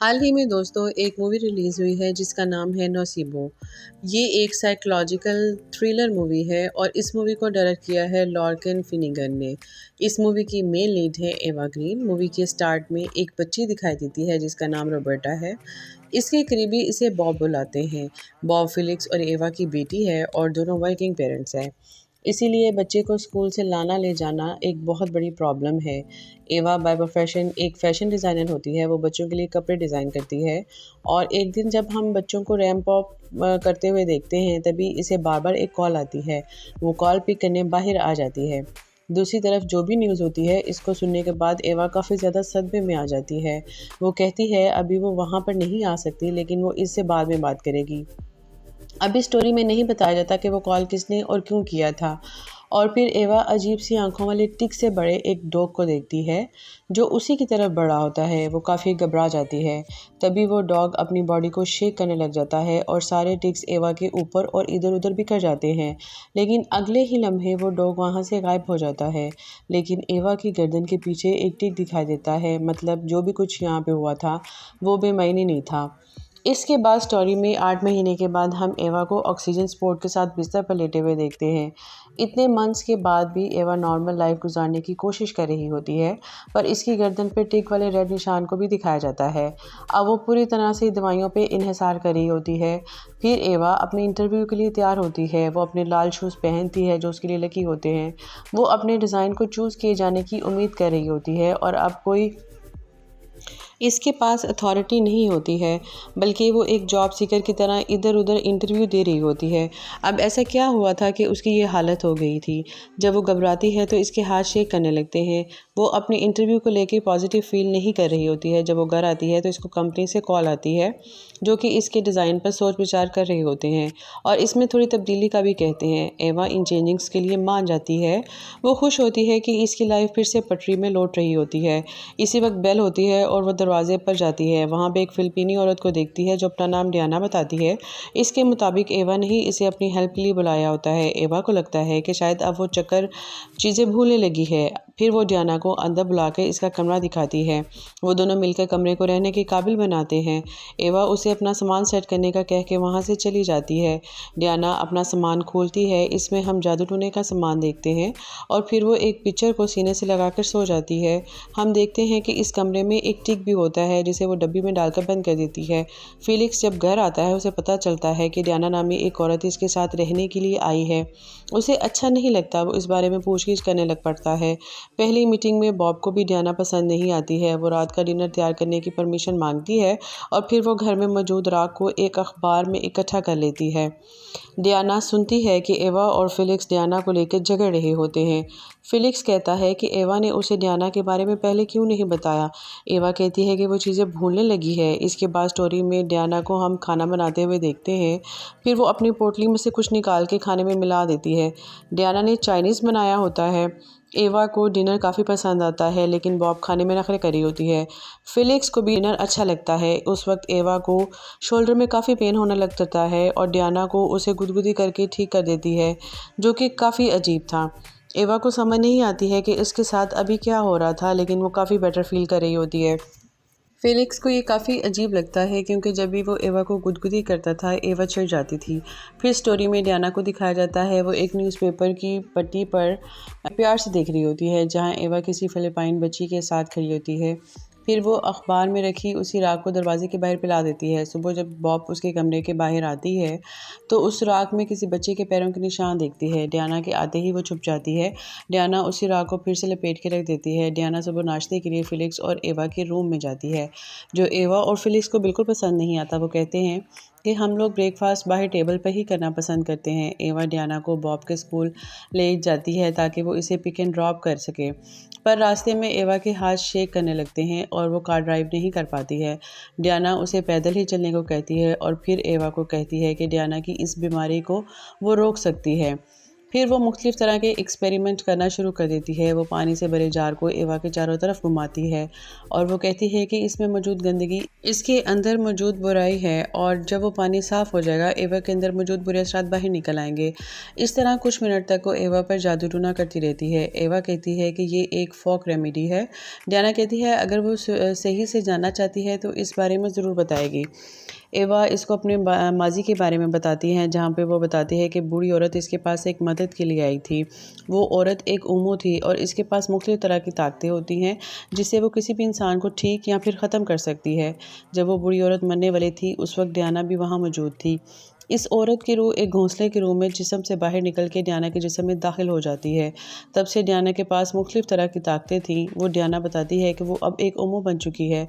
हाल ही में दोस्तों एक मूवी रिलीज़ हुई है जिसका नाम है नसीबो। ये एक साइकोलॉजिकल थ्रिलर मूवी है और इस मूवी को डायरेक्ट किया है लॉर्कन फिनिगन ने। इस मूवी की मेन लीड है एवा ग्रीन। मूवी के स्टार्ट में एक बच्ची दिखाई देती है जिसका नाम रोबर्टा है। इसके करीबी इसे बॉब बुलाते हैं। बॉब फिलिक्स और एवा की बेटी है और दोनों वर्किंग पेरेंट्स हैं। इसीलिए बच्चे को स्कूल से लाना ले जाना एक बहुत बड़ी प्रॉब्लम है। एवा बाय प्रोफेशन एक फ़ैशन डिज़ाइनर होती है, वो बच्चों के लिए कपड़े डिज़ाइन करती है और एक दिन जब हम बच्चों को रैंप वॉक करते हुए देखते हैं तभी इसे बार-बार एक कॉल आती है। वो कॉल पिक करने बाहर आ जाती है। दूसरी तरफ जो भी न्यूज़ होती है इसको सुनने के बाद एवा काफ़ी ज़्यादा सदमे में आ जाती है। वो कहती है अभी वो वहाँ पर नहीं आ सकती लेकिन वो इससे बाद में बात करेगी। अभी स्टोरी में नहीं बताया जाता कि वो कॉल किसने और क्यों किया था। और फिर एवा अजीब सी आंखों वाले टिक से बड़े एक डॉग को देखती है जो उसी की तरफ बड़ा होता है। वो काफ़ी घबरा जाती है। तभी वो डॉग अपनी बॉडी को शेक करने लग जाता है और सारे टिक्स एवा के ऊपर और इधर उधर बिखर जाते हैं। लेकिन अगले ही लम्हे वो डॉग वहाँ से गायब हो जाता है। लेकिन एवा की गर्दन के पीछे एक टिक दिखाई देता है, मतलब जो भी कुछ यहाँ पे हुआ था वो बेमायने नहीं था। इसके बाद स्टोरी में 8 महीने के बाद हम एवा को ऑक्सीजन सपोर्ट के साथ बिस्तर पर लेटे हुए देखते हैं। इतने मंथ्स के बाद भी एवा नॉर्मल लाइफ गुजारने की कोशिश कर रही होती है, पर इसकी गर्दन पर टिक वाले रेड निशान को भी दिखाया जाता है। अब वो पूरी तरह से दवाइयों पे इन्हिसार कर रही होती है। फिर एवा अपने इंटरव्यू के लिए तैयार होती है। वो अपने लाल शूज़ पहनती है जो उसके लिए लकी होते हैं। वो अपने डिज़ाइन को चूज़ किए जाने की उम्मीद कर रही होती है और अब कोई इसके पास अथॉरिटी नहीं होती है, बल्कि वो एक जॉब सीकर की तरह इधर-उधर इंटरव्यू दे रही होती है। अब ऐसा क्या हुआ था कि उसकी ये हालत हो गई थी? जब वो घबराती है तो इसके हाथ शेक करने लगते हैं। वो अपने इंटरव्यू को लेके पॉजिटिव फ़ील नहीं कर रही होती है। जब वो घर आती है तो इसको कंपनी से कॉल आती है, जो कि इसके डिज़ाइन पर सोच-विचार कर रहे होते हैं और इसमें थोड़ी तब्दीली का भी कहते हैं। एवा इन चेंजिंग्स के लिए मान जाती है। वो खुश होती है कि इसकी लाइफ़ फिर से पटरी में लौट रही होती है। इसी वक्त बेल होती है और वो दरवाजे पर जाती है। वहाँ पे एक फ़िलिपीनी औरत को देखती है जो अपना नाम डियाना बताती है। इसके मुताबिक एवा ने ही इसे अपनी हेल्प के लिए बुलाया होता है। एवा को लगता है कि शायद अब वो चक्कर चीज़ें भूलने लगी है। फिर वो डियाना को अंदर बुला के इसका कमरा दिखाती है। वो दोनों मिलकर कमरे को रहने के काबिल बनाते हैं। एवा उसे अपना सामान सेट करने का कह के वहाँ से चली जाती है। डियाना अपना सामान खोलती है। इसमें हम जादू टूने का सामान देखते हैं और फिर वो एक पिक्चर को सीने से लगाकर सो जाती है। हम देखते हैं कि इस कमरे में एक टिक भी होता है जिसे वो डब्बी में डालकर बंद कर देती है। फेलिक्स जब घर आता है उसे पता चलता है कि डियाना नामी एक औरत इसके साथ रहने के लिए आई है। उसे अच्छा नहीं लगता। वो इस बारे में पूछगिछ करने लग पड़ता है। पहली मीटिंग में बॉब को भी डियाना पसंद नहीं आती है। वो रात का डिनर तैयार करने की परमिशन मांगती है और फिर वो घर में मौजूद राख को एक अखबार में इकट्ठा कर लेती है। डियाना सुनती है कि एवा और फिलिक्स डियाना को लेकर झगड़ रहे होते हैं। फिलिक्स कहता है कि एवा ने उसे डियाना के बारे में पहले क्यों नहीं बताया। एवा कहती है कि वो चीज़ें भूलने लगी है। इसके बाद स्टोरी में डियाना को हम खाना बनाते हुए देखते हैं। फिर वो अपनी पोटली में से कुछ निकाल के खाने में मिला देती है। डियाना ने चाइनीज़ बनाया होता है। एवा को डिनर काफ़ी पसंद आता है लेकिन बॉब खाने में नखरे करी होती है। फिलिक्स को भी डिनर अच्छा लगता है। उस वक्त एवा को शोल्डर में काफ़ी पेन होने लग जाता है और डियाना को उसे गुदगुदी करके ठीक कर देती है, जो कि काफ़ी अजीब था। एवा को समझ नहीं आती है कि इसके साथ अभी क्या हो रहा था, लेकिन वो काफ़ी बेटर फील कर रही होती है। फेलिक्स को ये काफ़ी अजीब लगता है क्योंकि जब भी वो एवा को गुदगुदी करता था एवा चिढ़ जाती थी। फिर स्टोरी में डियाना को दिखाया जाता है। वो एक न्यूज़पेपर की पट्टी पर प्यार से देख रही होती है जहाँ एवा किसी फिलिपाइन बच्ची के साथ खड़ी होती है। फिर वो अखबार में रखी उसी राख को दरवाजे के बाहर फैला देती है। सुबह जब बॉब उसके कमरे के बाहर आती है तो उस राख में किसी बच्चे के पैरों के निशान देखती है। डियाना के आते ही वो छुप जाती है। डियाना उसी राख को फिर से लपेट के रख देती है। डियाना सुबह नाश्ते के लिए फिलिक्स और एवा के रूम में जाती है, जो एवा और फिलिक्स को बिल्कुल पसंद नहीं आता। वो कहते हैं कि हम लोग ब्रेकफास्ट बाहर टेबल पर ही करना पसंद करते हैं। एवा डियाना को बॉब के स्कूल ले जाती है ताकि वो इसे पिक एंड ड्रॉप कर सके, पर रास्ते में एवा के हाथ शेक करने लगते हैं और वो कार ड्राइव नहीं कर पाती है। डियाना उसे पैदल ही चलने को कहती है और फिर एवा को कहती है कि डियाना की इस बीमारी को वो रोक सकती है। फिर वो मुख्तलिफ़ तरह के एक्सपेरिमेंट करना शुरू कर देती है। वो पानी से भरे जार को एवा के चारों तरफ घुमाती है और वो कहती है कि इसमें मौजूद गंदगी इसके अंदर मौजूद बुराई है, और जब वो पानी साफ़ हो जाएगा एवा के अंदर मौजूद बुरे असरात बाहर निकल आएंगे। इस तरह कुछ मिनट तक वो एवा पर जादू टूना करती रहती है। एवा कहती है कि ये एक फोक रेमेडी है। डियाना कहती है अगर वो सही से जानना चाहती है तो इस बारे में ज़रूर बताएगी। एवा इसको अपने माजी के बारे में बताती हैं, जहाँ पे वो बताती है कि बूढ़ी औरत इसके पास एक मदद के लिए आई थी। वो औरत एक ऊमू थी और इसके पास मुख्तलिफ़ तरह की ताकतें होती हैं जिससे वो किसी भी इंसान को ठीक या फिर ख़त्म कर सकती है। जब वो बूढ़ी औरत मरने वाली थी उस वक्त डियाना भी वहाँ मौजूद थी। इस औरत की रूह एक घोंसले के रूप में जिस्म से बाहर निकल के डियाना के जिस्म में दाखिल हो जाती है। तब से डियाना के पास मुख्तलिफ़ तरह की ताकतें थीं। वो डियाना बताती है कि वो अब एक ऊमू बन चुकी है।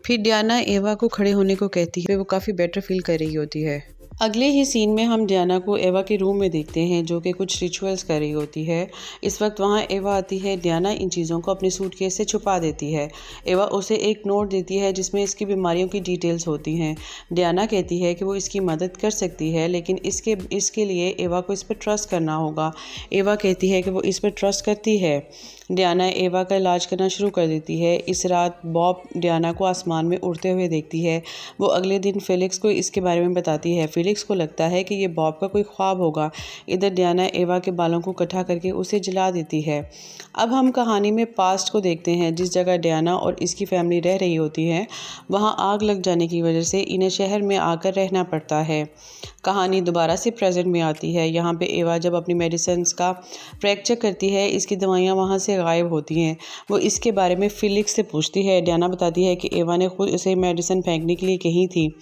फिर डियाना एवा को खड़े होने को कहती है। वो काफ़ी बेटर फील कर रही होती है। अगले ही सीन में हम डियाना को एवा के रूम में देखते हैं जो कि कुछ रिचुअल्स कर रही होती है। इस वक्त वहाँ एवा आती है। डियाना इन चीज़ों को अपने सूटकेस से छुपा देती है। एवा उसे एक नोट देती है जिसमें इसकी बीमारियों की डिटेल्स होती हैं। डियाना कहती है कि वो इसकी मदद कर सकती है, लेकिन इसके लिए एवा को इस पर ट्रस्ट करना होगा। एवा कहती है कि वो इस पर ट्रस्ट करती है। डियाना एवा का इलाज करना शुरू कर देती है। इस रात बॉब डियाना को आसमान में उड़ते हुए देखती है। वो अगले दिन फेलिक्स को इसके बारे में बताती है। फेलिक्स को लगता है कि ये बॉब का कोई ख्वाब होगा। इधर डियाना एवा के बालों को इकट्ठा करके उसे जला देती है। अब हम कहानी में पास्ट को देखते हैं। जिस जगह डियाना और इसकी फैमिली रह रही होती है वहाँ आग लग जाने की वजह से इन्हें शहर में आकर रहना पड़ता है। कहानी दोबारा से प्रेजेंट में आती है। यहाँ पे एवा जब अपनी मेडिसिन का ट्रैक चेक करती है, इसकी दवाइयाँ वहाँ से गायब होती हैं। वो इसके बारे में फिलिक्स से पूछती है। डियाना बताती है कि एवा ने खुद उसे मेडिसिन फेंकने के लिए कही थी।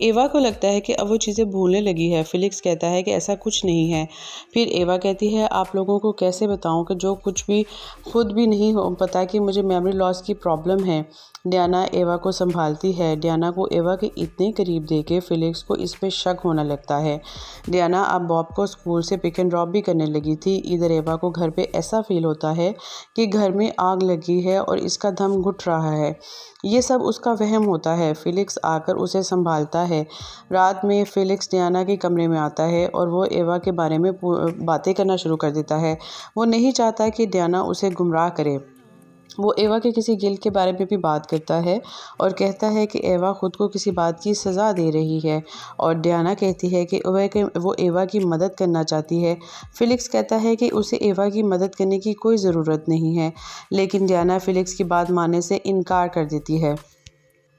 एवा को लगता है कि अब वो चीज़ें भूलने लगी है। फिलिक्स कहता है कि ऐसा कुछ नहीं है। फिर एवा कहती है आप लोगों को कैसे बताऊं कि जो कुछ भी खुद भी नहीं हो पता कि मुझे मेमोरी लॉस की प्रॉब्लम है। डियाना एवा को संभालती है। डियाना को एवा के इतने करीब देखे फिलिक्स को इस पे शक होने लगता है। डियाना अब बॉब को स्कूल से पिक एंड ड्रॉप भी करने लगी थी। इधर एवा को घर पे ऐसा फील होता है कि घर में आग लगी है और इसका दम घुट रहा है। ये सब उसका वहम होता है। फिलिक्स आकर उसे संभालता है। रात में फिलिक्स डियाना के कमरे में आता है और वो एवा के बारे में बातें करना शुरू कर देता है। वो नहीं चाहता कि डियाना उसे गुमराह करे। वो एवा के किसी गिल्ट के बारे में भी बात करता है और कहता है कि एवा खुद को किसी बात की सज़ा दे रही है, और डियाना कहती है कि वो एवा की मदद करना चाहती है। फिलिक्स कहता है कि उसे एवा की मदद करने की कोई ज़रूरत नहीं है, लेकिन डियाना फिलिक्स की बात मानने से इनकार कर देती है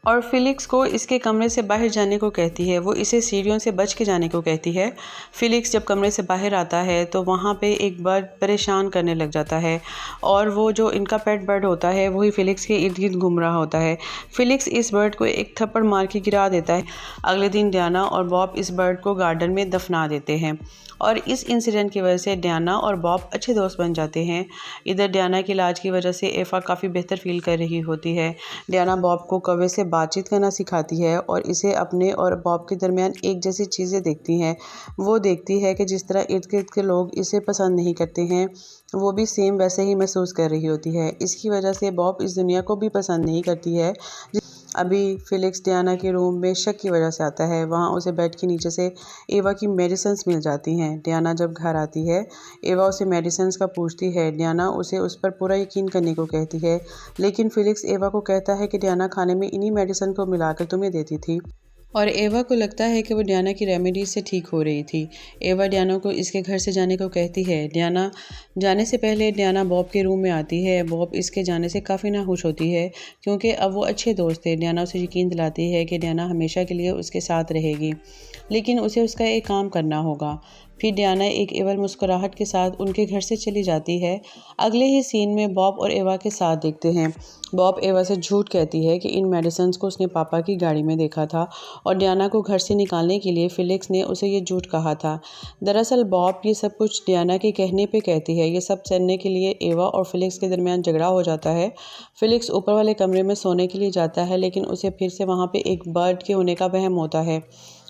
और फिलिक्स को इसके कमरे से बाहर जाने को कहती है। वो इसे सीढ़ियों से बच के जाने को कहती है। फिलिक्स जब कमरे से बाहर आता है तो वहाँ पे एक बर्ड परेशान करने लग जाता है, और वो जो इनका पेट बर्ड होता है वही फिलिक्स के इर्द गिर्द घूम रहा होता है। फिलिक्स इस बर्ड को एक थप्पड़ मार के गिरा देता है। अगले दिन डियाना और बॉब इस बर्ड को गार्डन में दफना देते हैं, और इस इंसिडेंट की वजह से डियाना और बॉब अच्छे दोस्त बन जाते हैं। इधर डियाना के इलाज की वजह से एवा काफ़ी बेहतर फील कर रही होती है। डियाना बॉब को कौवे से बातचीत करना सिखाती है और इसे अपने और बॉब के दरमियान एक जैसी चीज़ें देखती हैं। वो देखती है कि जिस तरह इर्द गिर्द के लोग इसे पसंद नहीं करते हैं, वो भी सेम वैसे ही महसूस कर रही होती है। इसकी वजह से बॉब इस दुनिया को भी पसंद नहीं करती है। अभी फिलिक्स डियाना के रूम में शक की वजह से आता है। वहाँ उसे बेड के नीचे से एवा की मेडिसिन्स मिल जाती हैं। डियाना जब घर आती है, एवा उसे मेडिसिन्स का पूछती है। डियाना उसे उस पर पूरा यकीन करने को कहती है, लेकिन फिलिक्स एवा को कहता है कि डियाना खाने में इन्हीं मेडिसिन को मिलाकर तुम्हें देती थी, और एवा को लगता है कि वो डियाना की रेमेडी से ठीक हो रही थी। एवा डियाना को इसके घर से जाने को कहती है। डियाना जाने से पहले डियाना बॉब के रूम में आती है। बॉब इसके जाने से काफ़ी नाखुश होती है क्योंकि अब वो अच्छे दोस्त थे। डियाना उसे यकीन दिलाती है कि डियाना हमेशा के लिए उसके साथ रहेगी, लेकिन उसे उसका एक काम करना होगा। फिर डियाना एक एवल मुस्कुराहट के साथ उनके घर से चली जाती है। अगले ही सीन में बॉब और एवा के साथ देखते हैं। बॉब एवा से झूठ कहती है कि इन मेडिसिन को उसने पापा की गाड़ी में देखा था, और डियाना को घर से निकालने के लिए फिलिक्स ने उसे ये झूठ कहा था। दरअसल बॉब ये सब कुछ डियाना के कहने पे कहती है। ये सब करने के लिए एवा और फिलिक्स के दरमियान झगड़ा हो जाता है। फिलिक्स ऊपर वाले कमरे में सोने के लिए जाता है, लेकिन उसे फिर से वहाँ पे एक बर्ड के होने का वहम होता है।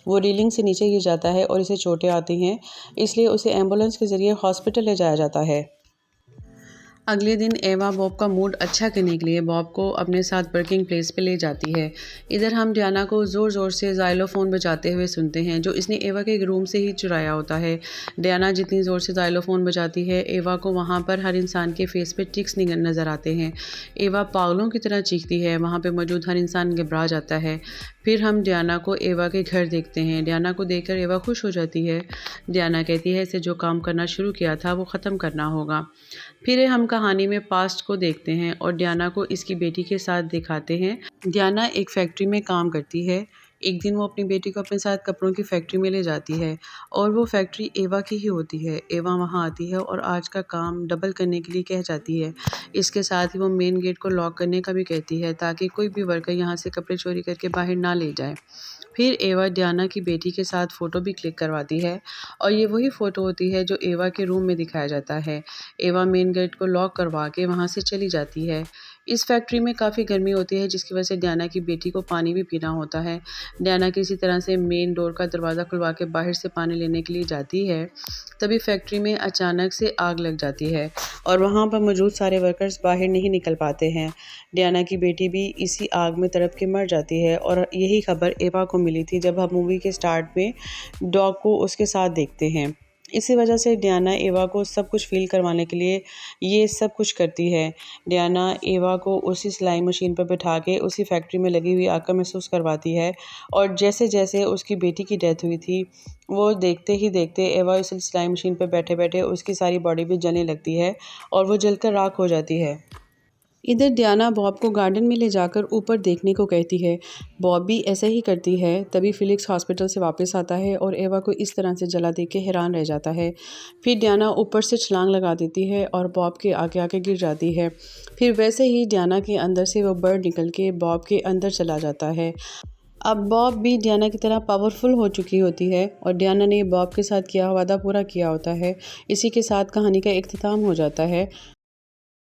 वो रीलिंग से नीचे गिर जाता है और इसे चोटें आती हैं, इसलिए उसे एम्बुलेंस के ज़रिए हॉस्पिटल ले जाया जाता है। अगले दिन एवा बॉब का मूड अच्छा करने के लिए बॉब को अपने साथ वर्किंग प्लेस पे ले जाती है। इधर हम डियाना को ज़ोर ज़ोर से ज़ाइलोफ़ोन बजाते हुए सुनते हैं, जो इसने एवा के रूम से ही चुराया होता है। डियाना जितनी ज़ोर से ज़ाइलोफ़ोन बजाती है, एवा को वहाँ पर हर इंसान के फेस पे टिक्स नज़र आते हैं। एवा पागलों की तरह चीखती है, वहाँ पे मौजूद हर इंसान घबरा जाता है। फिर हम डियाना को एवा के घर देखते हैं। डियाना को देखकर एवा खुश हो जाती है। डियाना कहती है इसे जो काम करना शुरू किया था वो ख़त्म करना होगा। फिर हम कहानी में पास्ट को देखते हैं और डियाना को इसकी बेटी के साथ दिखाते हैं। डियाना एक फैक्ट्री में काम करती है। एक दिन वो अपनी बेटी को अपने साथ कपड़ों की फैक्ट्री में ले जाती है और वो फैक्ट्री एवा की ही होती है। एवा वहाँ आती है और आज का काम डबल करने के लिए कह जाती है। इसके साथ ही वो मेन गेट को लॉक करने का भी कहती है, ताकि कोई भी वर्कर यहाँ से कपड़े चोरी करके बाहर ना ले जाए। फिर एवा डियाना की बेटी के साथ फ़ोटो भी क्लिक करवाती है और ये वही फ़ोटो होती है जो एवा के रूम में दिखाया जाता है। एवा मेन गेट को लॉक करवा के वहाँ से चली जाती है। इस फैक्ट्री में काफ़ी गर्मी होती है, जिसकी वजह से डियाना की बेटी को पानी भी पीना होता है। डियाना किसी तरह से मेन डोर का दरवाज़ा खुलवा के बाहर से पानी लेने के लिए जाती है। तभी फैक्ट्री में अचानक से आग लग जाती है और वहाँ पर मौजूद सारे वर्कर्स बाहर नहीं निकल पाते हैं। डियाना की बेटी भी इसी आग में तड़प के मर जाती है और यही खबर एवा को मिली थी जब हम मूवी के स्टार्ट में डॉग को उसके साथ देखते हैं। इसी वजह से डियाना एवा को सब कुछ फ़ील करवाने के लिए ये सब कुछ करती है। डियाना एवा को उसी सिलाई मशीन पर बिठा के उसी फैक्ट्री में लगी हुई आग का महसूस करवाती है और जैसे जैसे उसकी बेटी की डेथ हुई थी, वो देखते ही देखते एवा उस सिलाई मशीन पर बैठे बैठे उसकी सारी बॉडी भी जलने लगती है और वो जलकर राख हो जाती है। इधर डियाना बॉब को गार्डन में ले जाकर ऊपर देखने को कहती है। बॉब भी ऐसा ही करती है। तभी फिलिक्स हॉस्पिटल से वापस आता है और एवा को इस तरह से जला देख के हैरान रह जाता है। फिर डियाना ऊपर से छलांग लगा देती है और बॉब के आगे आके गिर जाती है। फिर वैसे ही डियाना के अंदर से वो बर्ड निकल के बॉब के अंदर चला जाता है। अब बॉब भी डियाना की तरह पावरफुल हो चुकी होती है और डियाना ने बॉब के साथ किया वादा पूरा किया होता है। इसी के साथ कहानी का इख्तिताम हो जाता है।